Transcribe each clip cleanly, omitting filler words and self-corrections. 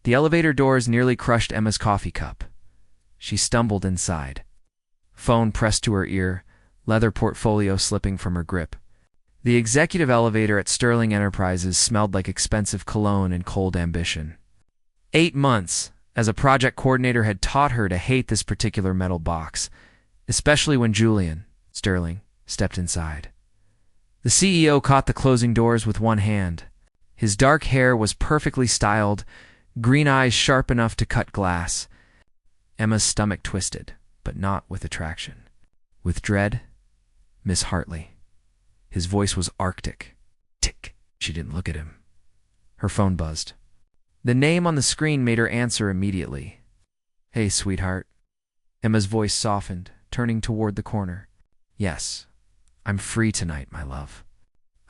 The elevator doors nearly crushed Emma's coffee cup. She stumbled inside. Phone pressed to her ear, leather portfolio slipping from her grip. The executive elevator at Sterling Enterprises smelled like expensive cologne and cold ambition. 8 months, as a project coordinator, had taught her to hate this particular metal box, especially when Julian Sterling stepped inside. The CEO caught the closing doors with one hand. His dark hair was perfectly styled, green eyes sharp enough to cut glass. Emma's stomach twisted, but not with attraction. With dread, Miss Hartley. His voice was arctic. Tick. She didn't look at him. Her phone buzzed. The name on the screen made her answer immediately. "Hey, sweetheart." Emma's voice softened, turning toward the corner. "Yes, I'm free tonight, my love.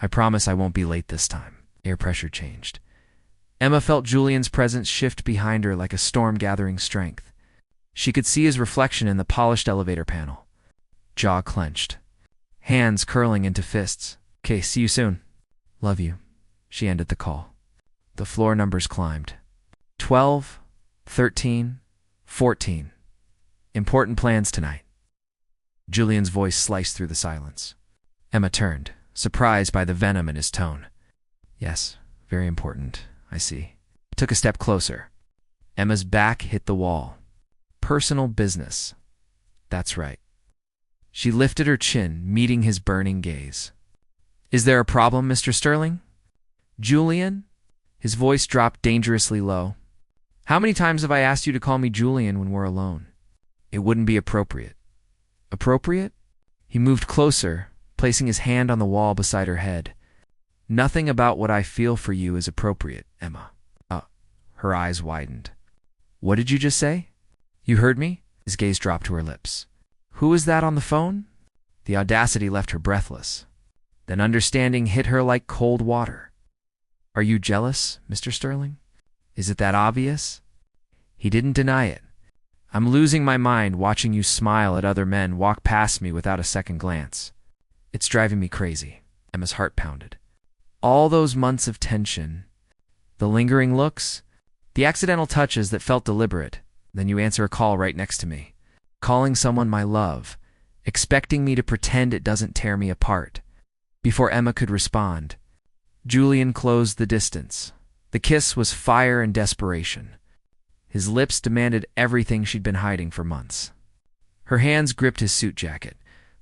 I promise I won't be late this time." Air pressure changed. Emma felt Julian's presence shift behind her like a storm gathering strength. She could see his reflection in the polished elevator panel. Jaw clenched. Hands curling into fists. "Okay, see you soon." "Love you." She ended the call. The floor numbers climbed. 12, 13, 14. Important plans tonight. Julian's voice sliced through the silence. Emma turned, surprised by the venom in his tone. "Yes, very important, I see." Took a step closer. Emma's back hit the wall. "Personal business." "That's right." She lifted her chin, meeting his burning gaze. "Is there a problem, Mr. Sterling?" "Julian?" His voice dropped dangerously low. "How many times have I asked you to call me Julian when we're alone?" "It wouldn't be appropriate." "Appropriate?" He moved closer, placing his hand on the wall beside her head. "Nothing about what I feel for you is appropriate, Emma." Her eyes widened. "What did you just say?" "You heard me?" His gaze dropped to her lips. "Who is that on the phone?" The audacity left her breathless. Then understanding hit her like cold water. "Are you jealous, Mr. Sterling? Is it that obvious?" He didn't deny it. "I'm losing my mind watching you smile at other men walk past me without a second glance. It's driving me crazy." Emma's heart pounded. All those months of tension, the lingering looks, the accidental touches that felt deliberate, then you answer a call right next to me. Calling someone my love, expecting me to pretend it doesn't tear me apart. Before Emma could respond, Julian closed the distance. The kiss was fire and desperation. His lips demanded everything she'd been hiding for months. Her hands gripped his suit jacket,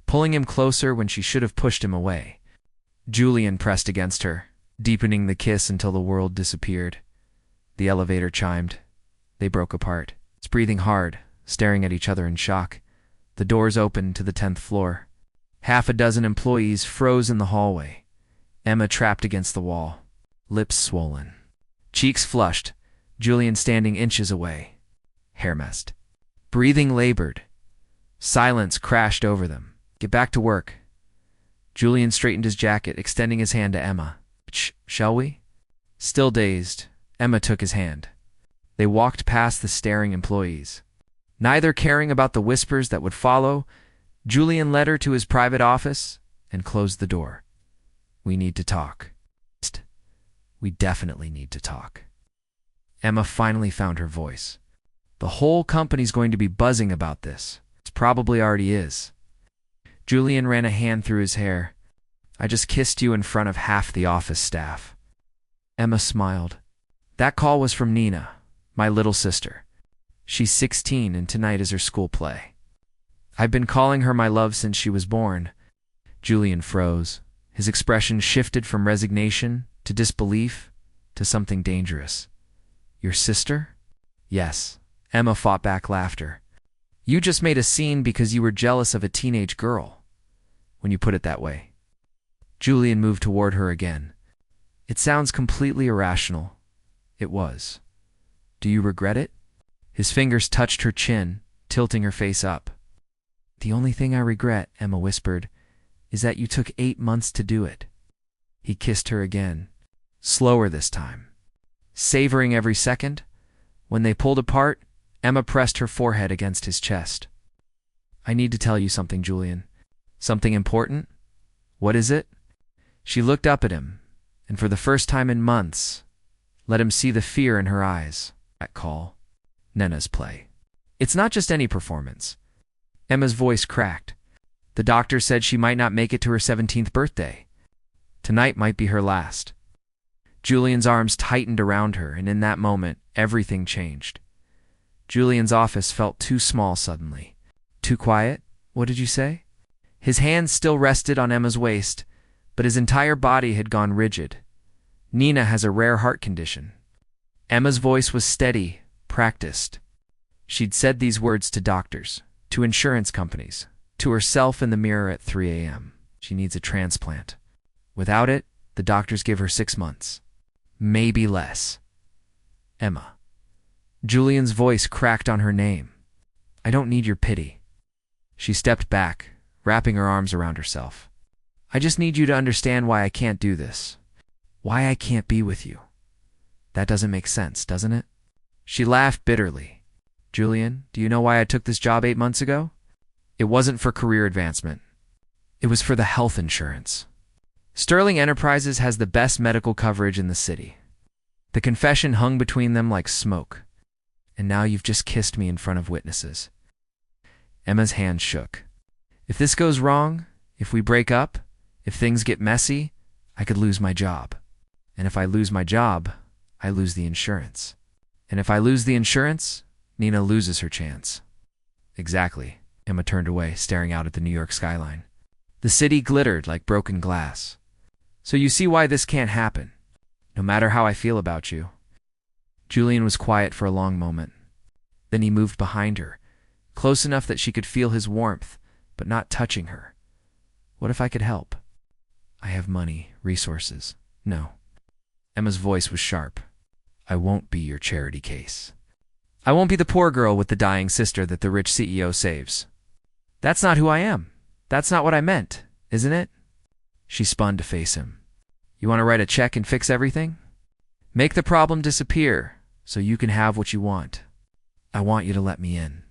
pulling him closer when she should have pushed him away. Julian pressed against her, deepening the kiss until the world disappeared. The elevator chimed. They broke apart, breathing hard, staring at each other in shock. The doors opened to the 10th floor. Half a dozen employees froze in the hallway. Emma trapped against the wall, lips swollen, cheeks flushed, Julian standing inches away, hair messed. Breathing labored. Silence crashed over them. "Get back to work." Julian straightened his jacket, extending his hand to Emma. Shall we?" Still dazed, Emma took his hand. They walked past the staring employees. Neither caring about the whispers that would follow, Julian led her to his private office and closed the door. "We need to talk. We definitely need to talk." Emma finally found her voice. "The whole company's going to be buzzing about this. It probably already is." Julian ran a hand through his hair. "I just kissed you in front of half the office staff." Emma smiled. "That call was from Nina, my little sister. She's 16 and tonight is her school play. I've been calling her my love since she was born." Julian froze. His expression shifted from resignation to disbelief to something dangerous. "Your sister?" "Yes." Emma fought back laughter. "You just made a scene because you were jealous of a teenage girl, when you put it that way." Julian moved toward her again. "It sounds completely irrational." It was. "Do you regret it?" His fingers touched her chin, tilting her face up. "The only thing I regret," Emma whispered, "is that you took 8 months to do it." He kissed her again, slower this time. Savoring every second, when they pulled apart, Emma pressed her forehead against his chest. "I need to tell you something, Julian. Something important?" "What is it?" She looked up at him, and for the first time in months, let him see the fear in her eyes. That call. Nena's play. It's not just any performance. Emma's voice cracked. The doctor said she might not make it to her 17th birthday. Tonight might be her last. Julian's arms tightened around her, and in that moment, everything changed. Julian's office felt too small suddenly. Too quiet? What did you say? His hands still rested on Emma's waist, but his entire body had gone rigid. Nina has a rare heart condition. Emma's voice was steady, practiced. She'd said these words to doctors, to insurance companies, to herself in the mirror at 3 a.m. She needs a transplant. Without it, the doctors give her 6 months. Maybe less. Emma. Julian's voice cracked on her name. I don't need your pity. She stepped back, wrapping her arms around herself. I just need you to understand why I can't do this. Why I can't be with you. That doesn't make sense, doesn't it? She laughed bitterly. Julian, do you know why I took this job 8 months ago? It wasn't for career advancement. It was for the health insurance. Sterling Enterprises has the best medical coverage in the city. The confession hung between them like smoke. And now you've just kissed me in front of witnesses. Emma's hand shook. If this goes wrong, if we break up, if things get messy, I could lose my job. And if I lose my job, I lose the insurance. And if I lose the insurance, Nina loses her chance. Exactly. Emma turned away, staring out at the New York skyline. The city glittered like broken glass. So you see why this can't happen, no matter how I feel about you. Julian was quiet for a long moment. Then he moved behind her, close enough that she could feel his warmth, but not touching her. What if I could help? I have money, resources. No. Emma's voice was sharp. I won't be your charity case. I won't be the poor girl with the dying sister that the rich CEO saves. That's not who I am. That's not what I meant, isn't it? She spun to face him. You want to write a check and fix everything? Make the problem disappear so you can have what you want. I want you to let me in.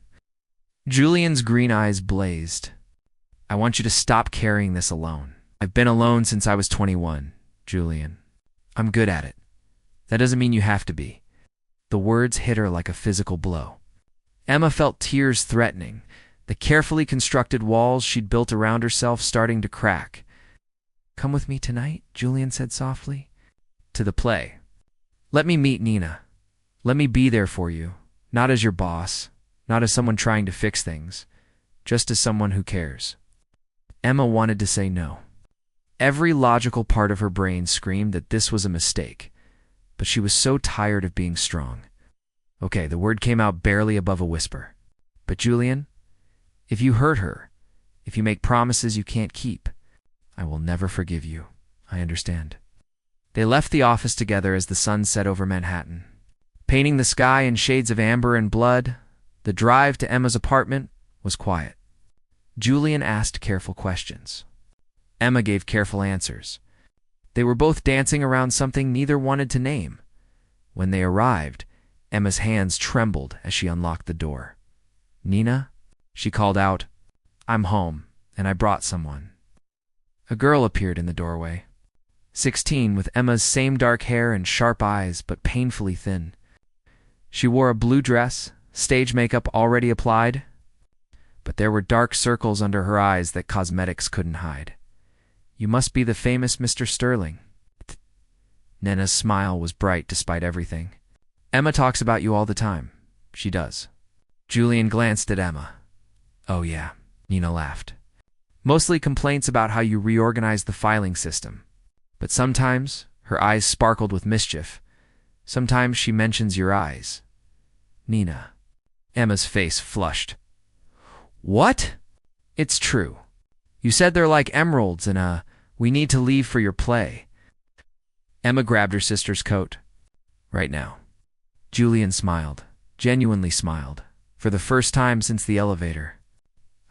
Julian's green eyes blazed. I want you to stop carrying this alone. I've been alone since I was 21, Julian. I'm good at it. That doesn't mean you have to be. The words hit her like a physical blow. Emma felt tears threatening, the carefully constructed walls she'd built around herself starting to crack. Come with me tonight, Julian said softly. To the play. Let me meet Nina. Let me be there for you, not as your boss, not as someone trying to fix things, just as someone who cares. Emma wanted to say no. Every logical part of her brain screamed that this was a mistake, but she was so tired of being strong. Okay, the word came out barely above a whisper. But Julian, if you hurt her, if you make promises you can't keep, I will never forgive you. I understand. They left the office together as the sun set over Manhattan. Painting the sky in shades of amber and blood, the drive to Emma's apartment was quiet. Julian asked careful questions. Emma gave careful answers. They were both dancing around something neither wanted to name. When they arrived, Emma's hands trembled as she unlocked the door. Nina? She called out. I'm home, and I brought someone. A girl appeared in the doorway. 16, with Emma's same dark hair and sharp eyes, but painfully thin. She wore a blue dress, stage makeup already applied, but there were dark circles under her eyes that cosmetics couldn't hide. You must be the famous Mr. Sterling. Nena's smile was bright despite everything. Emma talks about you all the time. She does. Julian glanced at Emma. Oh yeah, Nina laughed. Mostly complaints about how you reorganized the filing system. But sometimes her eyes sparkled with mischief. Sometimes she mentions your eyes. Nina. Emma's face flushed. What? It's true. You said they're like emeralds and we need to leave for your play. Emma grabbed her sister's coat. Right now. Julian smiled, genuinely smiled, for the first time since the elevator.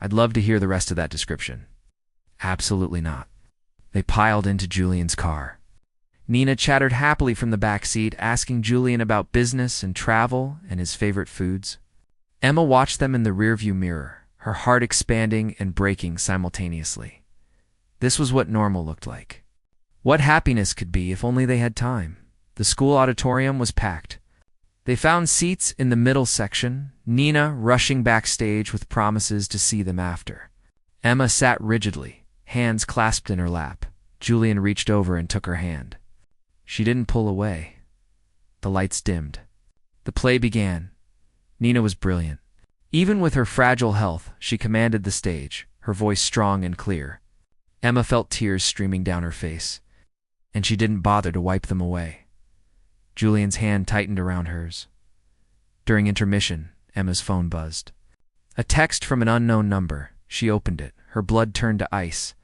I'd love to hear the rest of that description. Absolutely not. They piled into Julian's car. Nina chattered happily from the back seat, asking Julian about business and travel and his favorite foods. Emma watched them in the rearview mirror, her heart expanding and breaking simultaneously. This was what normal looked like. What happiness could be if only they had time. The school auditorium was packed. They found seats in the middle section, Nina rushing backstage with promises to see them after. Emma sat rigidly, hands clasped in her lap. Julian reached over and took her hand. She didn't pull away. The lights dimmed. The play began. Nina was brilliant. Even with her fragile health, she commanded the stage, her voice strong and clear. Emma felt tears streaming down her face, and she didn't bother to wipe them away. Julian's hand tightened around hers. During intermission, Emma's phone buzzed. A text from an unknown number. She opened it. Her blood turned to ice.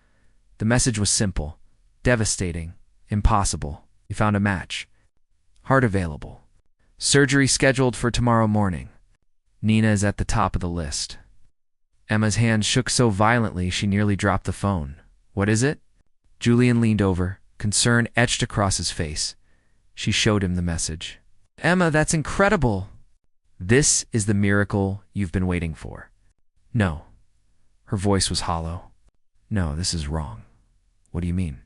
The message was simple, devastating, impossible. You found a match. Heart available. Surgery scheduled for tomorrow morning. Nina is at the top of the list. Emma's hand shook so violently she nearly dropped the phone. What is it? Julian leaned over, concern etched across his face. She showed him the message. Emma, that's incredible. This is the miracle you've been waiting for. No. Her voice was hollow. No, this is wrong. What do you mean?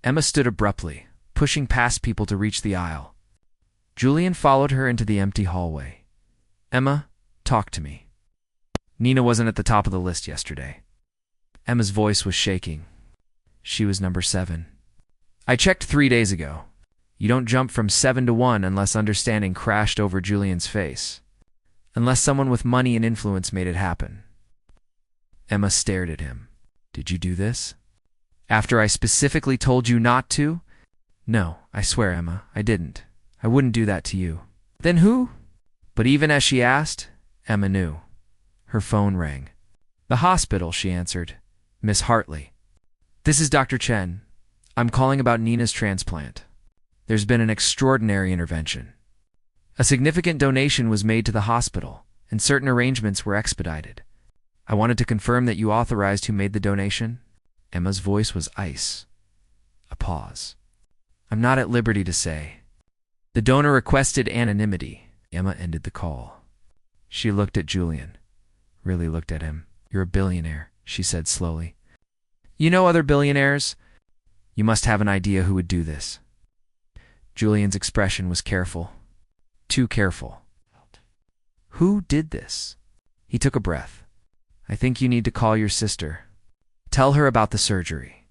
Emma stood abruptly, pushing past people to reach the aisle. Julian followed her into the empty hallway. Emma, talk to me. Nina wasn't at the top of the list yesterday. Emma's voice was shaking. She was number 7. I checked 3 days ago. You don't jump from 7 to 1 unless understanding crashed over Julian's face. Unless someone with money and influence made it happen. Emma stared at him. Did you do this? After I specifically told you not to? No, I swear, Emma, I didn't. I wouldn't do that to you. Then who? But even as she asked, Emma knew. Her phone rang. The hospital, she answered. Miss Hartley. This is Dr. Chen. I'm calling about Nina's transplant. There's been an extraordinary intervention. A significant donation was made to the hospital, and certain arrangements were expedited. I wanted to confirm that you authorized who made the donation. Emma's voice was ice. A pause. I'm not at liberty to say. The donor requested anonymity. Emma ended the call. She looked at Julian. Really looked at him. You're a billionaire, she said slowly. You know other billionaires? You must have an idea who would do this. Julian's expression was careful. Too careful. Who did this? He took a breath. I think you need to call your sister. Tell her about the surgery.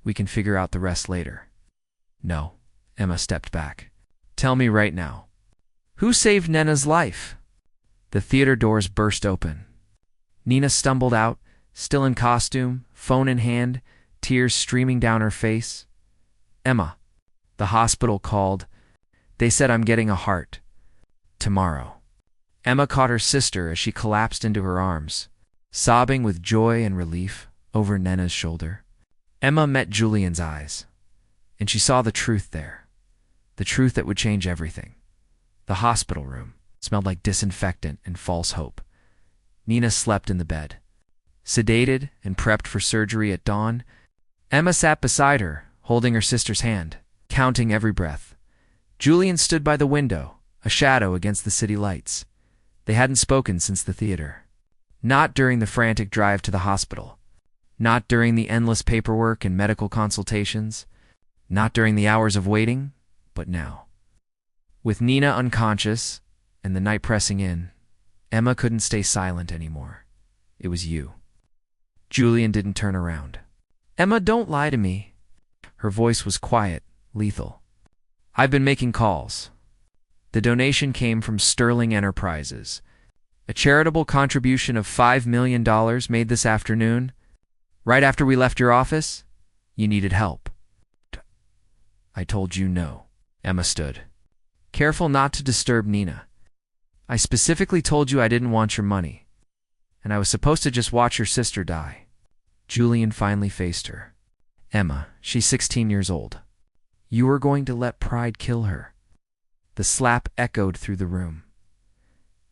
We can figure out the rest later. No. Emma stepped back. Tell me right now. Who saved Nina's life? The theater doors burst open. Nina stumbled out, still in costume, phone in hand, tears streaming down her face. Emma. The hospital called. They said I'm getting a heart. Tomorrow. Emma caught her sister as she collapsed into her arms, sobbing with joy and relief over Nina's shoulder. Emma met Julian's eyes, and she saw the truth there. The truth that would change everything. The hospital room smelled like disinfectant and false hope. Nina slept in the bed. Sedated and prepped for surgery at dawn, Emma sat beside her, holding her sister's hand, counting every breath. Julian stood by the window, a shadow against the city lights. They hadn't spoken since the theater. Not during the frantic drive to the hospital. Not during the endless paperwork and medical consultations. Not during the hours of waiting, but now. With Nina unconscious and the night pressing in, Emma couldn't stay silent anymore. It was you. Julian didn't turn around. Emma, don't lie to me. Her voice was quiet, lethal. I've been making calls. The donation came from Sterling Enterprises. A charitable contribution of $5 million made this afternoon. Right after we left your office, you needed help. I told you no. Emma stood, careful not to disturb Nina. I specifically told you I didn't want your money, and I was supposed to just watch your sister die. Julian finally faced her. Emma, she's 16 years old. You were going to let pride kill her. The slap echoed through the room.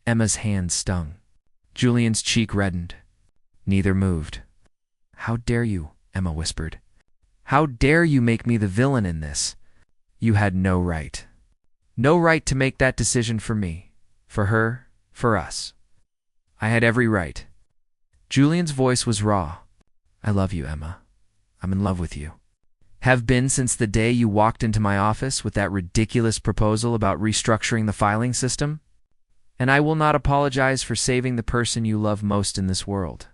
Emma's hand stung. Julian's cheek reddened. Neither moved. How dare you, Emma whispered. How dare you make me the villain in this? You had no right. No right to make that decision for me, for her, for us. I had every right. Julian's voice was raw. I love you, Emma. I'm in love with you. Have been since the day you walked into my office with that ridiculous proposal about restructuring the filing system. And I will not apologize for saving the person you love most in this world.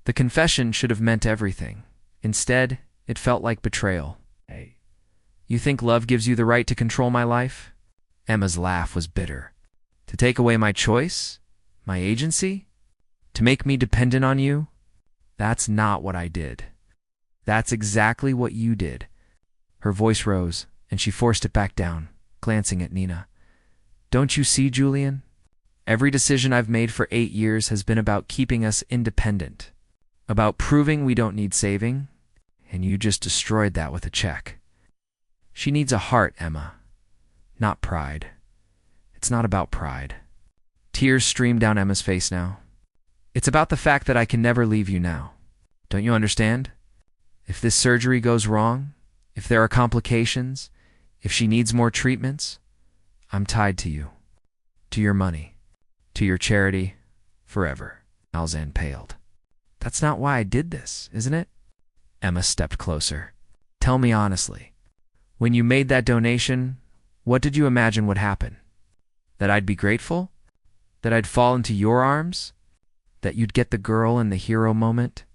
The confession should have meant everything. Instead, it felt like betrayal. Hey, you think love gives you the right to control my life? Emma's laugh was bitter. To take away my choice? My agency? To make me dependent on you? That's not what I did. That's exactly what you did. Her voice rose, and she forced it back down, glancing at Nina. Don't you see, Julian? Every decision I've made for 8 years has been about keeping us independent, about proving we don't need saving, and you just destroyed that with a check. She needs a heart, Emma, not pride. It's not about pride. Tears streamed down Emma's face now. It's about the fact that I can never leave you now. Don't you understand? If this surgery goes wrong, if there are complications, if she needs more treatments, I'm tied to you, to your money, to your charity, forever. Alzan paled. That's not why I did this, isn't it? Emma stepped closer. Tell me honestly, when you made that donation, what did you imagine would happen? That I'd be grateful? That I'd fall into your arms? That you'd get the girl and the hero moment?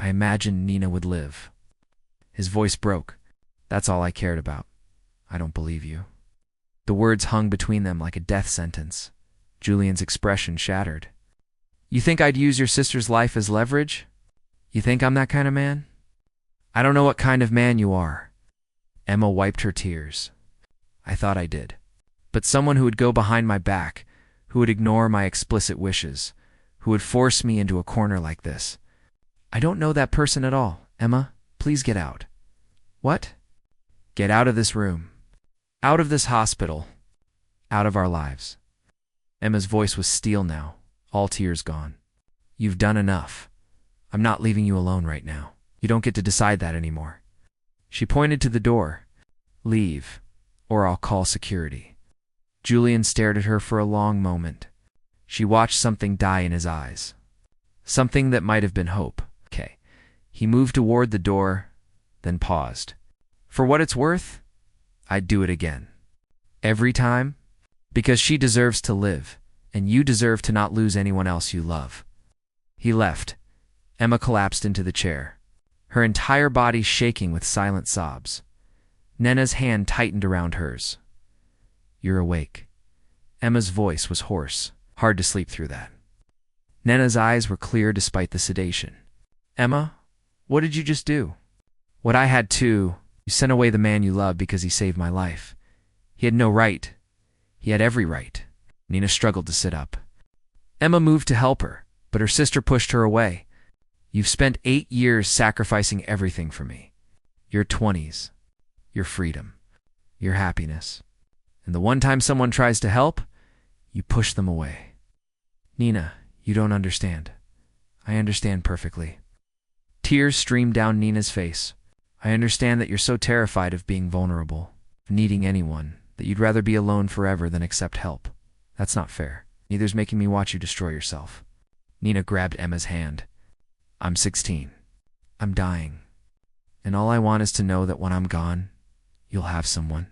I imagined Nina would live. His voice broke. That's all I cared about. I don't believe you. The words hung between them like a death sentence. Julian's expression shattered. You think I'd use your sister's life as leverage? You think I'm that kind of man? I don't know what kind of man you are. Emma wiped her tears. I thought I did. But someone who would go behind my back, who would ignore my explicit wishes, who would force me into a corner like this. I don't know that person at all. Emma, please get out. What? Get out of this room. Out of this hospital. Out of our lives. Emma's voice was steel now, all tears gone. You've done enough. I'm not leaving you alone right now. You don't get to decide that anymore. She pointed to the door. Leave, or I'll call security. Julian stared at her for a long moment. She watched something die in his eyes. Something that might have been hope. Okay. He moved toward the door, then paused. For what it's worth, I'd do it again. Every time. Because she deserves to live, and you deserve to not lose anyone else you love. He left. Emma collapsed into the chair, her entire body shaking with silent sobs. Nena's hand tightened around hers. You're awake. Emma's voice was hoarse, hard to sleep through that. Nena's eyes were clear despite the sedation. Emma, what did you just do? What I had too. You sent away the man you loved because he saved my life. He had no right. He had every right. Nina struggled to sit up. Emma moved to help her, but her sister pushed her away. You've spent 8 years sacrificing everything for me. Your 20s, your freedom, your happiness. And the one time someone tries to help, you push them away. Nina, you don't understand. I understand perfectly. Tears streamed down Nina's face. I understand that you're so terrified of being vulnerable, of needing anyone, that you'd rather be alone forever than accept help. That's not fair. Neither's making me watch you destroy yourself. Nina grabbed Emma's hand. I'm 16. I'm dying. And all I want is to know that when I'm gone, you'll have someone.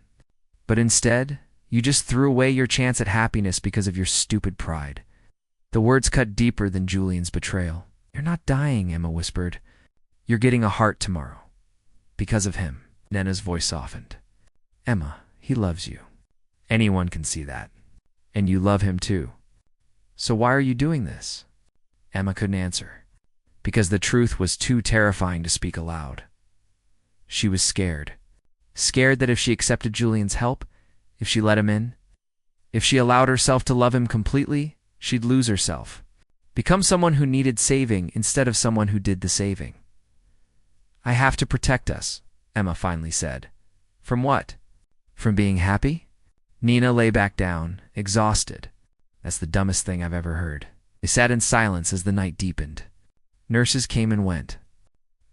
But instead, you just threw away your chance at happiness because of your stupid pride. The words cut deeper than Julian's betrayal. You're not dying, Emma whispered. You're getting a heart tomorrow. Because of him. Nena's voice softened. Emma, he loves you. Anyone can see that. And you love him too. So why are you doing this? Emma couldn't answer. Because the truth was too terrifying to speak aloud. She was scared. Scared that if she accepted Julian's help, if she let him in, if she allowed herself to love him completely, she'd lose herself. Become someone who needed saving instead of someone who did the saving. I have to protect us, Emma finally said. From what? From being happy? Nina lay back down, exhausted. That's the dumbest thing I've ever heard. They sat in silence as the night deepened. Nurses came and went.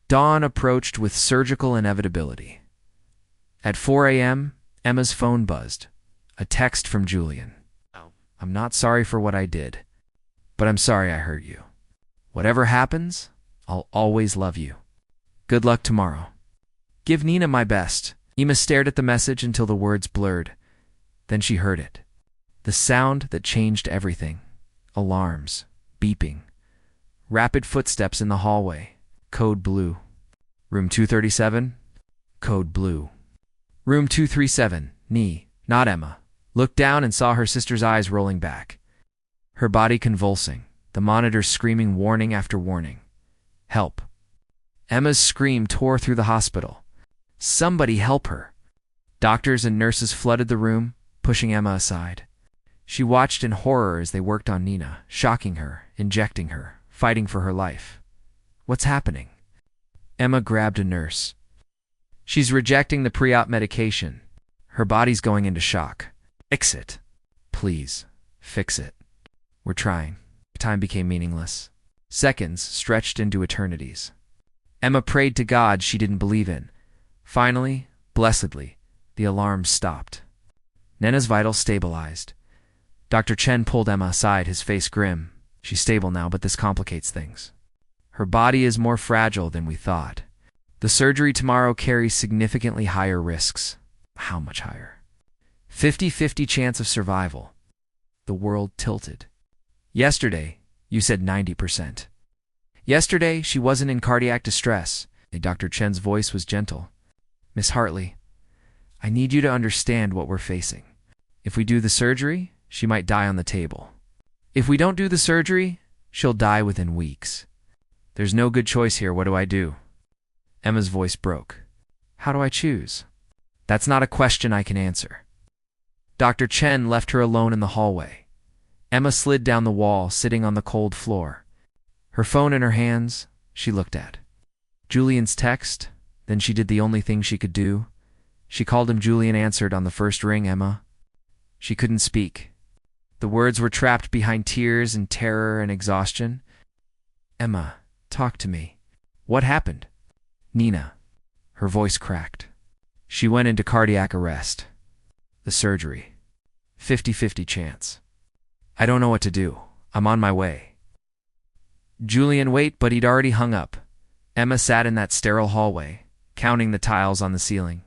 Dawn approached with surgical inevitability. At 4 a.m., Emma's phone buzzed. A text from Julian. I'm not sorry for what I did, but I'm sorry I hurt you. Whatever happens, I'll always love you. Good luck tomorrow. Give Nina my best. Emma stared at the message until the words blurred. Then she heard it. The sound that changed everything. Alarms. Beeping. Rapid footsteps in the hallway. Code blue. Room 237? Code blue. Room 237. Nee, not Emma. Looked down and saw her sister's eyes rolling back. Her body convulsing. The monitor screaming warning after warning. Help. Emma's scream tore through the hospital. Somebody help her. Doctors and nurses flooded the room, pushing Emma aside. She watched in horror as they worked on Nina, shocking her, injecting her, fighting for her life. What's happening? Emma grabbed a nurse. She's rejecting the pre-op medication. Her body's going into shock. Fix it. Please, fix it. We're trying. Time became meaningless. Seconds stretched into eternities. Emma prayed to God she didn't believe in. Finally, blessedly, the alarm stopped. Nena's vitals stabilized. Dr. Chen pulled Emma aside, his face grim. She's stable now, but this complicates things. Her body is more fragile than we thought. The surgery tomorrow carries significantly higher risks. How much higher? 50-50 chance of survival. The world tilted. Yesterday, you said 90%. Yesterday, she wasn't in cardiac distress. Dr. Chen's voice was gentle. Miss Hartley, I need you to understand what we're facing. If we do the surgery, she might die on the table. If we don't do the surgery, she'll die within weeks. There's no good choice here. What do I do? Emma's voice broke. How do I choose? That's not a question I can answer. Dr. Chen left her alone in the hallway. Emma slid down the wall, sitting on the cold floor. Her phone in her hands, she looked at. Julian's text, then she did the only thing she could do. She called him. Julian answered on the first ring. Emma. She couldn't speak. The words were trapped behind tears and terror and exhaustion. Emma, talk to me. What happened? Nina. Her voice cracked. She went into cardiac arrest. The surgery. 50-50 chance. I don't know what to do. I'm on my way. Julian, wait, but he'd already hung up. Emma sat in that sterile hallway, counting the tiles on the ceiling.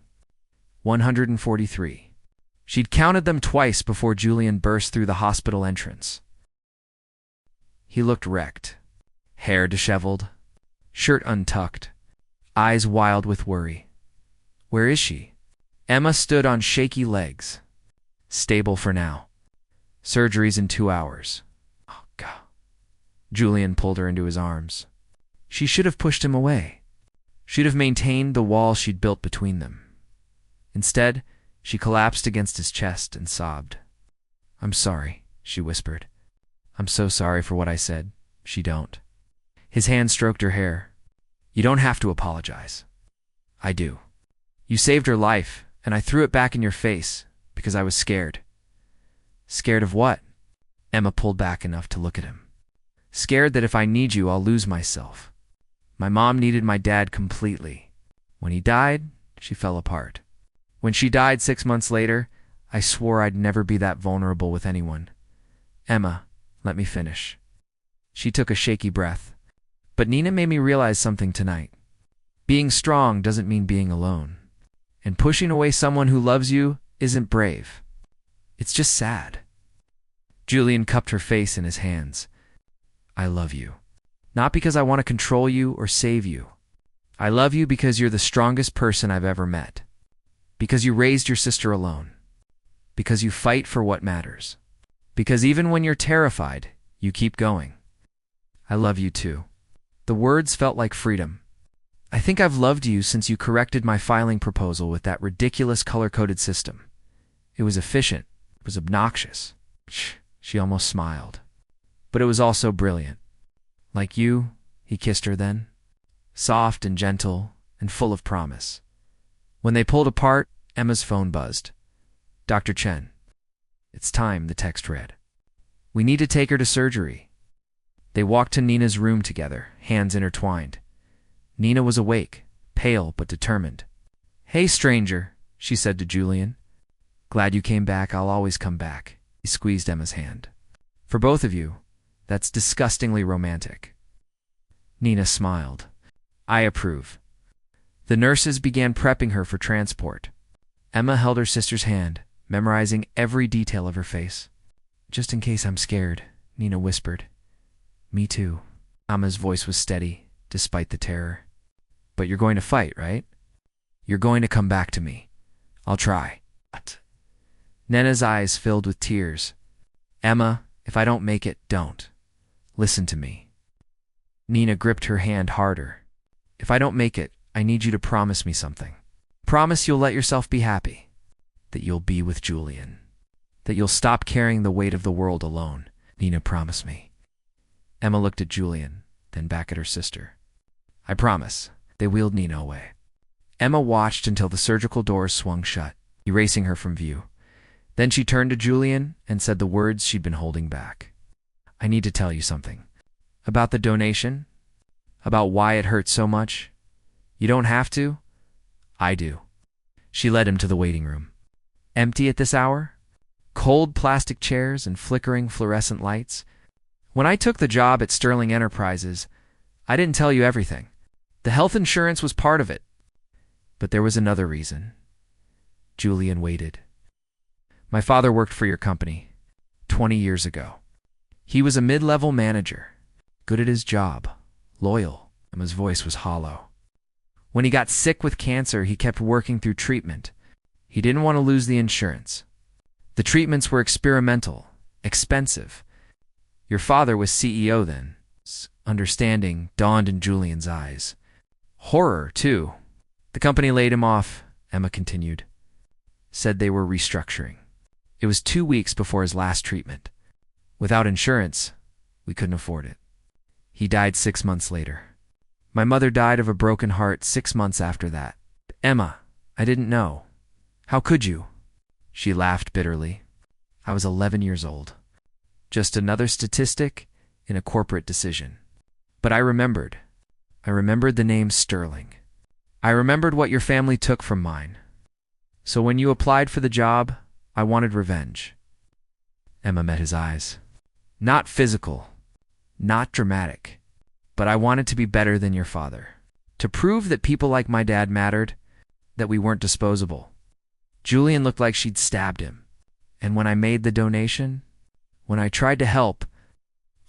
143. She'd counted them twice before Julian burst through the hospital entrance. He looked wrecked. Hair disheveled. Shirt untucked. Eyes wild with worry. Where is she? Emma stood on shaky legs. Stable for now. Surgery's in 2 hours. Oh, God. Julian pulled her into his arms. She should have pushed him away. She'd have maintained the wall she'd built between them. Instead, she collapsed against his chest and sobbed. I'm sorry, she whispered. I'm so sorry for what I said. She don't. His hand stroked her hair. You don't have to apologize. I do. You saved her life, and I threw it back in your face because I was scared. Scared of what? Emma pulled back enough to look at him. Scared that if I need you, I'll lose myself. My mom needed my dad completely. When he died, she fell apart. When she died 6 months later, I swore I'd never be that vulnerable with anyone. Emma, let me finish. She took a shaky breath. But Nina made me realize something tonight. Being strong doesn't mean being alone. And pushing away someone who loves you isn't brave. It's just sad. Julian cupped her face in his hands. I love you. Not because I want to control you or save you. I love you because you're the strongest person I've ever met. Because you raised your sister alone. Because you fight for what matters. Because even when you're terrified, you keep going. I love you too. The words felt like freedom. I think I've loved you since you corrected my filing proposal with that ridiculous color-coded system. It was efficient. It was obnoxious. She almost smiled. But it was also brilliant. Like you, he kissed her then. Soft and gentle and full of promise. When they pulled apart, Emma's phone buzzed. Dr. Chen. It's time, the text read. We need to take her to surgery. They walked to Nina's room together, hands intertwined. Nina was awake, pale but determined. Hey, stranger, she said to Julian. Glad you came back. I'll always come back. He squeezed Emma's hand. For both of you, that's disgustingly romantic. Nina smiled. I approve. The nurses began prepping her for transport. Emma held her sister's hand, memorizing every detail of her face. "Just in case I'm scared," Nina whispered. "Me too." Emma's voice was steady, despite the terror. "But you're going to fight, right? You're going to come back to me. I'll try." What? Nena's eyes filled with tears. "Emma, if I don't make it, don't. Listen to me." Nina gripped her hand harder. "If I don't make it, I need you to promise me something. Promise you'll let yourself be happy. That you'll be with Julian. That you'll stop carrying the weight of the world alone. Nina, promise me." Emma looked at Julian, then back at her sister. "I promise." They wheeled Nina away. Emma watched until the surgical doors swung shut, erasing her from view. Then she turned to Julian and said the words she'd been holding back. "I need to tell you something. About the donation? About why it hurt so much? You don't have to. I do." She led him to the waiting room. Empty at this hour? Cold plastic chairs and flickering fluorescent lights? "When I took the job at Sterling Enterprises, I didn't tell you everything. The health insurance was part of it. But there was another reason." Julian waited. "My father worked for your company 20 years ago. He was a mid-level manager, good at his job, loyal," and his voice was hollow. "When he got sick with cancer, he kept working through treatment. He didn't want to lose the insurance. The treatments were experimental, expensive. Your father was CEO then." Understanding dawned in Julian's eyes. Horror, too. "The company laid him off," Emma continued. "Said they were restructuring. It was 2 weeks before his last treatment. Without insurance, we couldn't afford it. He died 6 months later. My mother died of a broken heart 6 months after that. Emma, I didn't know. How could you?" She laughed bitterly. "I was 11 years old. Just another statistic in a corporate decision. But I remembered. I remembered the name Sterling. I remembered what your family took from mine. So when you applied for the job, I wanted revenge." Emma met his eyes. "Not physical, not dramatic, but I wanted to be better than your father. To prove that people like my dad mattered, that we weren't disposable." Julian looked like she'd stabbed him. "And when I made the donation, when I tried to help,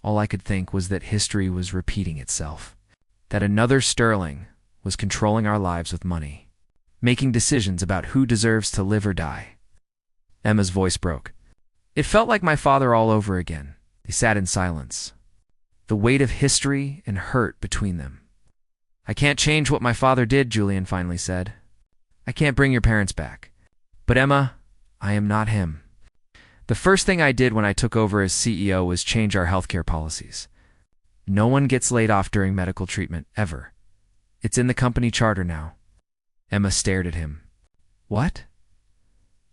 all I could think was that history was repeating itself. That another Sterling was controlling our lives with money, making decisions about who deserves to live or die." Emma's voice broke. "It felt like my father all over again." They sat in silence, the weight of history and hurt between them. "I can't change what my father did," Julian finally said. "I can't bring your parents back. But Emma, I am not him. The first thing I did when I took over as CEO was change our healthcare policies. No one gets laid off during medical treatment, ever. It's in the company charter now." Emma stared at him. "What?"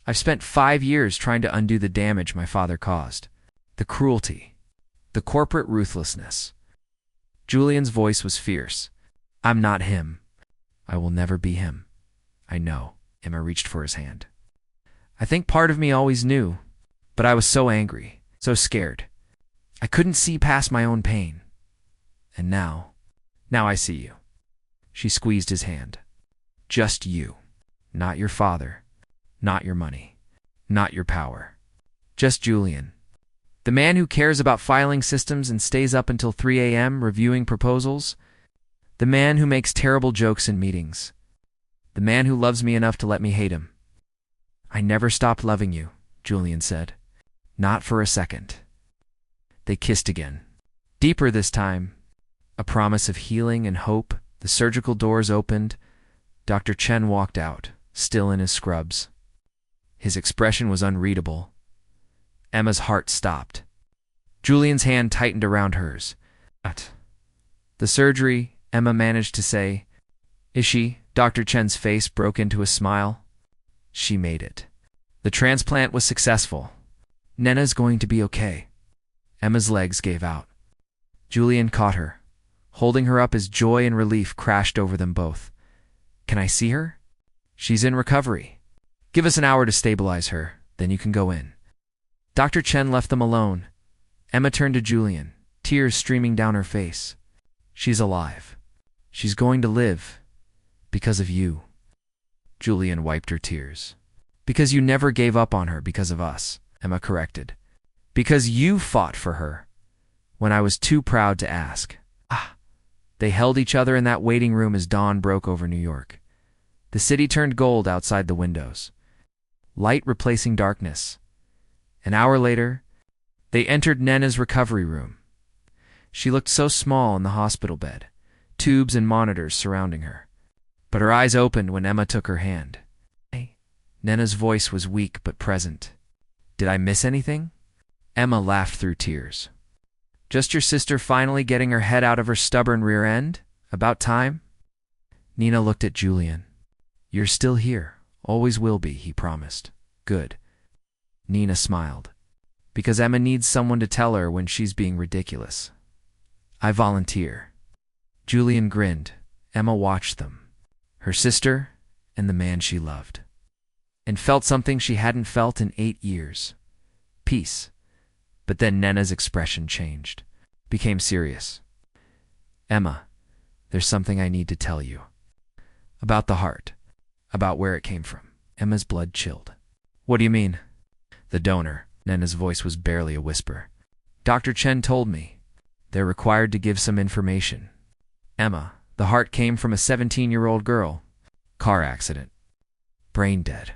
"I've spent 5 years trying to undo the damage my father caused. The cruelty. The corporate ruthlessness." Julian's voice was fierce. "I'm not him. I will never be him. I know." Emma reached for his hand. "I think part of me always knew, but I was so angry, so scared. I couldn't see past my own pain. And now I see you." She squeezed his hand. "Just you. Not your father. Not your money. Not your power. Just Julian. The man who cares about filing systems and stays up until 3 a.m. reviewing proposals. The man who makes terrible jokes in meetings. The man who loves me enough to let me hate him." "I never stopped loving you," Julian said. "Not for a second." They kissed again. Deeper this time. A promise of healing and hope. The surgical doors opened. Dr. Chen walked out, still in his scrubs. His expression was unreadable. Emma's heart stopped. Julian's hand tightened around hers. "The surgery," Emma managed to say. "Is she?" Dr. Chen's face broke into a smile. "She made it. The transplant was successful. Nena's going to be okay." Emma's legs gave out. Julian caught her. Holding her up as joy and relief crashed over them both. "Can I see her?" "She's in recovery. Give us an hour to stabilize her, then you can go in." Dr. Chen left them alone. Emma turned to Julian, tears streaming down her face. "She's alive. She's going to live. Because of you. Julian wiped her tears. Because you never gave up on her because of us, Emma corrected. Because you fought for her when I was too proud to ask. They held each other in that waiting room as dawn broke over New York. The city turned gold outside the windows, light replacing darkness. An hour later, they entered Nena's recovery room. She looked so small in the hospital bed, tubes and monitors surrounding her. But her eyes opened when Emma took her hand. Hey. Nena's voice was weak but present. Did I miss anything? Emma laughed through tears. Just your sister finally getting her head out of her stubborn rear end? About time? Nina looked at Julian. You're still here. Always will be, he promised. Good. Nina smiled. Because Emma needs someone to tell her when she's being ridiculous. I volunteer. Julian grinned. Emma watched them. Her sister and the man she loved. And felt something she hadn't felt in 8 years. Peace. But then Nena's expression changed. Became serious. Emma, there's something I need to tell you. About the heart. About where it came from. Emma's blood chilled. What do you mean? The donor. Nena's voice was barely a whisper. Dr. Chen told me. They're required to give some information. Emma, the heart came from a 17-year-old girl. Car accident. Brain dead.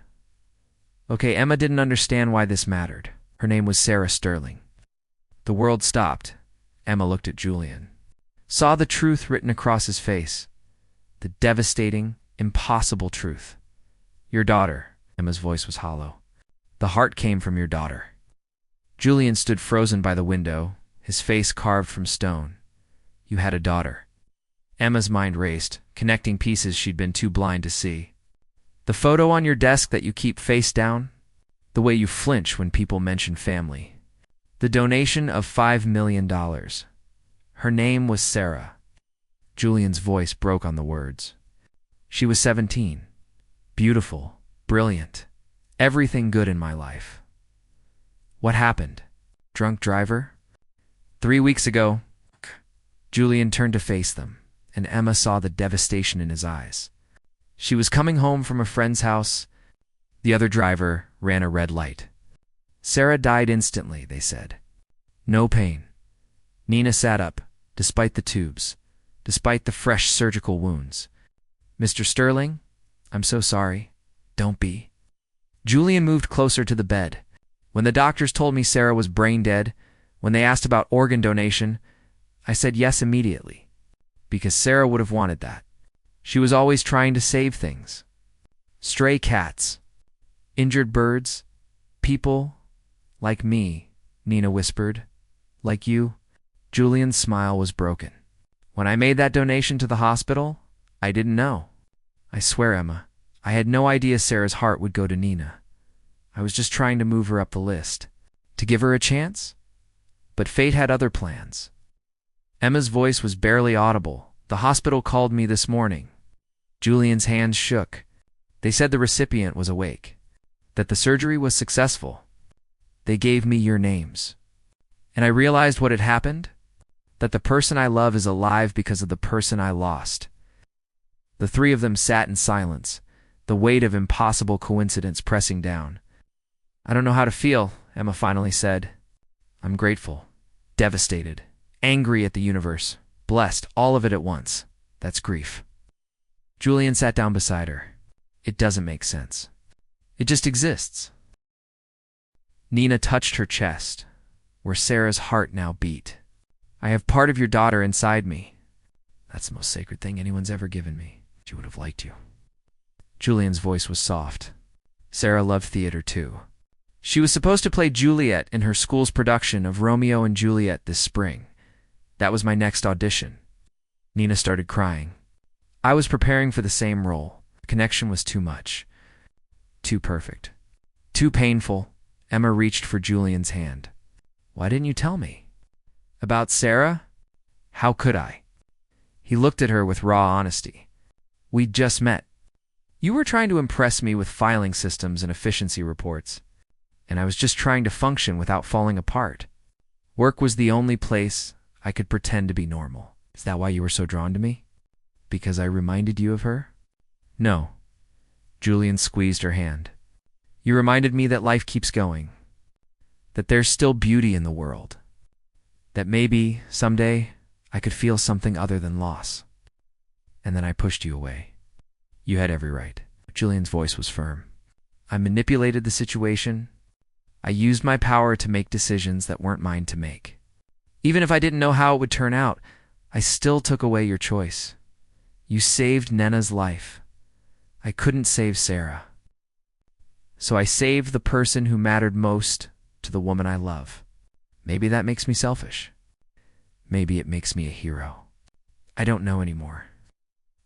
Okay, Emma didn't understand why this mattered. Her name was Sarah Sterling. The world stopped. Emma looked at Julian. Saw the truth written across his face. The devastating, impossible truth. Your daughter. Emma's voice was hollow. The heart came from your daughter. Julian stood frozen by the window, his face carved from stone. You had a daughter. Emma's mind raced, connecting pieces she'd been too blind to see. The photo on your desk that you keep face down? The way you flinch when people mention family. The donation of $5 million. Her name was Sarah. Julian's voice broke on the words. She was 17. Beautiful. Brilliant. Everything good in my life. What happened? Drunk driver? 3 weeks ago. Julian turned to face them, and Emma saw the devastation in his eyes. She was coming home from a friend's house. The other driver ran a red light. Sarah died instantly, they said. No pain. Nina sat up, despite the tubes, despite the fresh surgical wounds. Mr. Sterling, I'm so sorry. Don't be. Julian moved closer to the bed. When the doctors told me Sarah was brain dead, when they asked about organ donation, I said yes immediately. Because Sarah would have wanted that. She was always trying to save things. Stray cats. Injured birds. People. Like me, Nina whispered. Like you. Julian's smile was broken. When I made that donation to the hospital, I didn't know. I swear, Emma, I had no idea Sarah's heart would go to Nina. I was just trying to move her up the list. To give her a chance? But fate had other plans. Emma's voice was barely audible. The hospital called me this morning. Julian's hands shook. They said the recipient was awake. That the surgery was successful. They gave me your names. And I realized what had happened? That the person I love is alive because of the person I lost. The three of them sat in silence, the weight of impossible coincidence pressing down. I don't know how to feel, Emma finally said. I'm grateful, devastated, angry at the universe, blessed, all of it at once. That's grief. Julian sat down beside her. It doesn't make sense. It just exists. Nina touched her chest, where Sarah's heart now beat. I have part of your daughter inside me. That's the most sacred thing anyone's ever given me. She would have liked you. Julian's voice was soft. Sarah loved theater too. She was supposed to play Juliet in her school's production of Romeo and Juliet this spring. That was my next audition. Nina started crying. I was preparing for the same role. The connection was too much. Too perfect. Too painful. Emma reached for Julian's hand. Why didn't you tell me? About Sarah? How could I? He looked at her with raw honesty. We'd just met. You were trying to impress me with filing systems and efficiency reports, and I was just trying to function without falling apart. Work was the only place I could pretend to be normal. Is that why you were so drawn to me? Because I reminded you of her? No. Julian squeezed her hand. You reminded me that life keeps going, that there's still beauty in the world, that maybe, someday, I could feel something other than loss. And then I pushed you away. You had every right. Julian's voice was firm. I manipulated the situation. I used my power to make decisions that weren't mine to make. Even if I didn't know how it would turn out, I still took away your choice. You saved Nena's life. I couldn't save Sarah. So I saved the person who mattered most to the woman I love. Maybe that makes me selfish. Maybe it makes me a hero. I don't know anymore.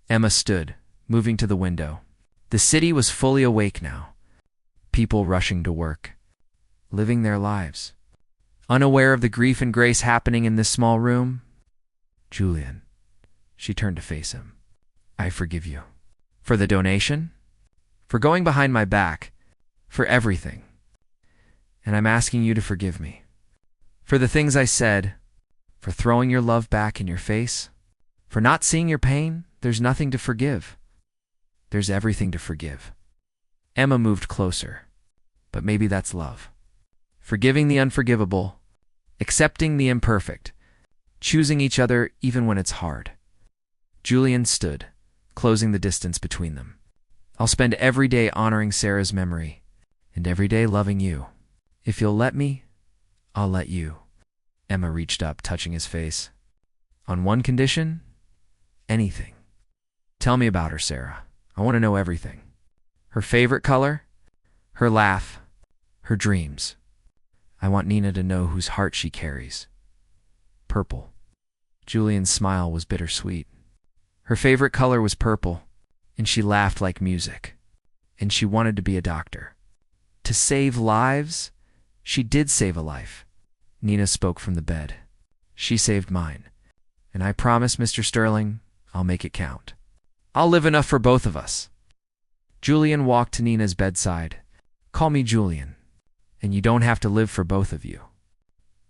Emma stood, moving to the window. The city was fully awake now. People rushing to work, living their lives. Unaware of the grief and grace happening in this small room, Julian, she turned to face him. I forgive you. For the donation, for going behind my back, for everything. And I'm asking you to forgive me. For the things I said, for throwing your love back in your face, for not seeing your pain. There's nothing to forgive. There's everything to forgive. Emma moved closer. But maybe that's love. Forgiving the unforgivable, accepting the imperfect, choosing each other even when it's hard. Julian stood, closing the distance between them. I'll spend every day honoring Sarah's memory, and every day loving you. If you'll let me, I'll let you. Emma reached up, touching his face. On one condition, anything. Tell me about her, Sarah. I want to know everything. Her favorite color, her laugh, her dreams. I want Nina to know whose heart she carries. Purple. Julian's smile was bittersweet. Her favorite color was purple, and she laughed like music. And she wanted to be a doctor. To save lives, she did save a life. Nina spoke from the bed. She saved mine. And I promise, Mr. Sterling, I'll make it count. I'll live enough for both of us. Julian walked to Nina's bedside. Call me Julian. And you don't have to live for both of you.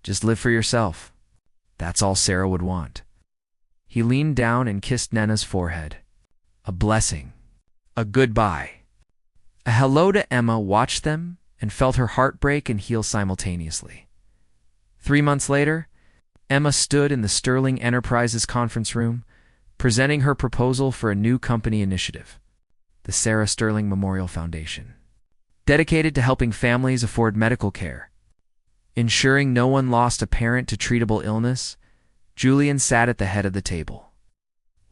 Just live for yourself. That's all Sarah would want. He leaned down and kissed Nena's forehead. A blessing. A goodbye. A hello to Emma watched them and felt her heart break and heal simultaneously. 3 months later, Emma stood in the Sterling Enterprises conference room, presenting her proposal for a new company initiative, the Sarah Sterling Memorial Foundation, dedicated to helping families afford medical care. Ensuring no one lost a parent to treatable illness, Julian sat at the head of the table.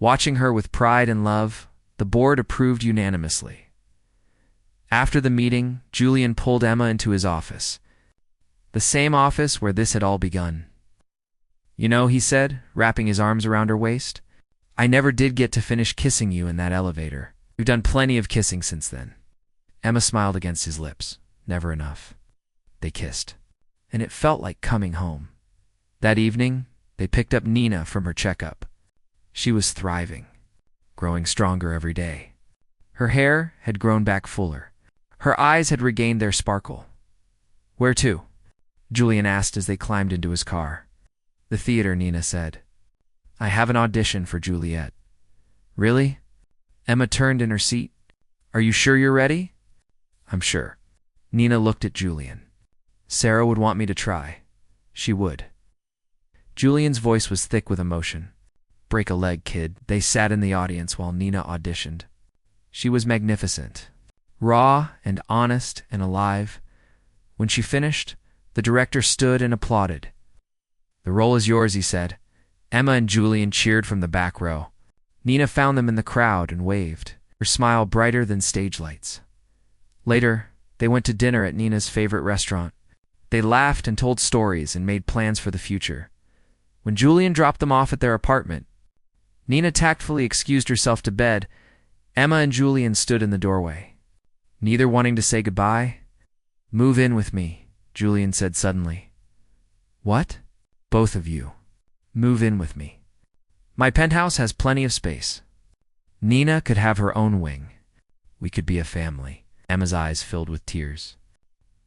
Watching her with pride and love, the board approved unanimously. After the meeting, Julian pulled Emma into his office, the same office where this had all begun. You know, he said, wrapping his arms around her waist, I never did get to finish kissing you in that elevator. We've done plenty of kissing since then. Emma smiled against his lips. Never enough. They kissed, and it felt like coming home. That evening, they picked up Nina from her checkup. She was thriving, growing stronger every day. Her hair had grown back fuller. Her eyes had regained their sparkle. Where to? Julian asked as they climbed into his car. The theater, Nina said. I have an audition for Juliet. Really? Emma turned in her seat. Are you sure you're ready? I'm sure. Nina looked at Julian. Sarah would want me to try. She would. Julian's voice was thick with emotion. Break a leg, kid. They sat in the audience while Nina auditioned. She was magnificent, raw and honest and alive. When she finished, the director stood and applauded. The role is yours, he said. Emma and Julian cheered from the back row. Nina found them in the crowd and waved, her smile brighter than stage lights. Later, they went to dinner at Nina's favorite restaurant. They laughed and told stories and made plans for the future. When Julian dropped them off at their apartment, Nina tactfully excused herself to bed. Emma and Julian stood in the doorway, neither wanting to say goodbye. Move in with me, Julian said suddenly. What? Both of you. Move in with me. My penthouse has plenty of space. Nina could have her own wing. We could be a family. Emma's eyes filled with tears.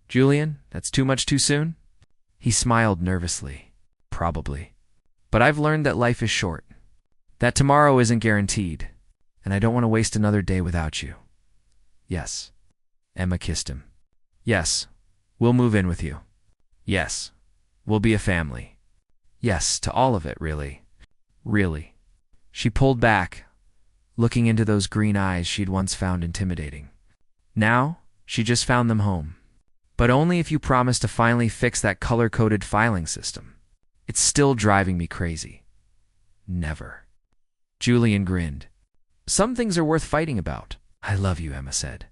Julian, that's too much too soon? He smiled nervously. Probably. But I've learned that life is short. That tomorrow isn't guaranteed. and I don't want to waste another day without you. Yes. Emma kissed him. Yes, we'll move in with you. Yes, we'll be a family. Yes, to all of it, really. Really. She pulled back, looking into those green eyes she'd once found intimidating. Now, she just found them home. But only if you promise to finally fix that color-coded filing system. It's still driving me crazy. Never. Julian grinned. Some things are worth fighting about. I love you, Emma said.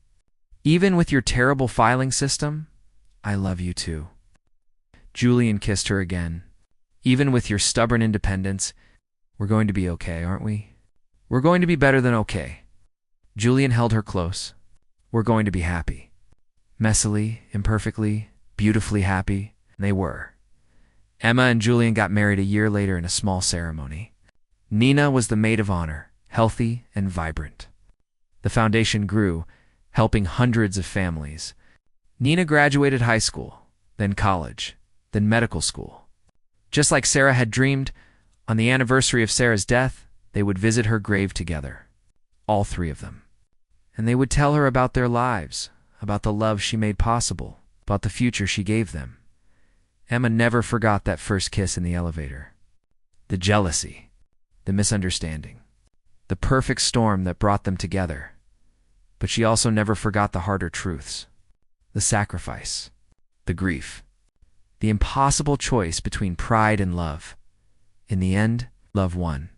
Even with your terrible filing system, I love you too. Julian kissed her again. Even with your stubborn independence, we're going to be okay, aren't we? We're going to be better than okay. Julian held her close. We're going to be happy. Messily, imperfectly, beautifully happy, they were. Emma and Julian got married a year later in a small ceremony. Nina was the maid of honor, healthy and vibrant. The foundation grew, helping hundreds of families. Nina graduated high school, then college, then medical school. Just like Sarah had dreamed, on the anniversary of Sarah's death, they would visit her grave together, all three of them. And they would tell her about their lives, about the love she made possible, about the future she gave them. Emma never forgot that first kiss in the elevator. The jealousy, the misunderstanding, the perfect storm that brought them together. But she also never forgot the harder truths, the sacrifice, the grief, the impossible choice between pride and love. In the end, love won.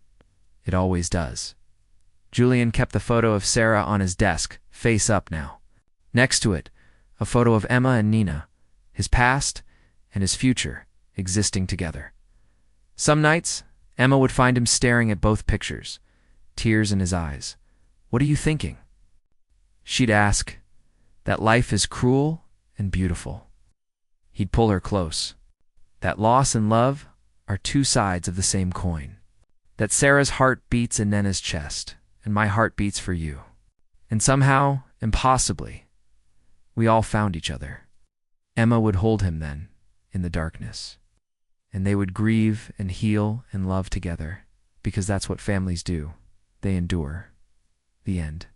It always does. Julian kept the photo of Sarah on his desk, face up now. Next to it, a photo of Emma and Nina, his past and his future existing together. Some nights, Emma would find him staring at both pictures, tears in his eyes. What are you thinking? She'd ask, that life is cruel and beautiful. He'd pull her close. That loss and love are two sides of the same coin. That Sarah's heart beats in Nena's chest, and my heart beats for you. And somehow, impossibly, we all found each other. Emma would hold him then, in the darkness. And they would grieve and heal and love together, because that's what families do. They endure. The end.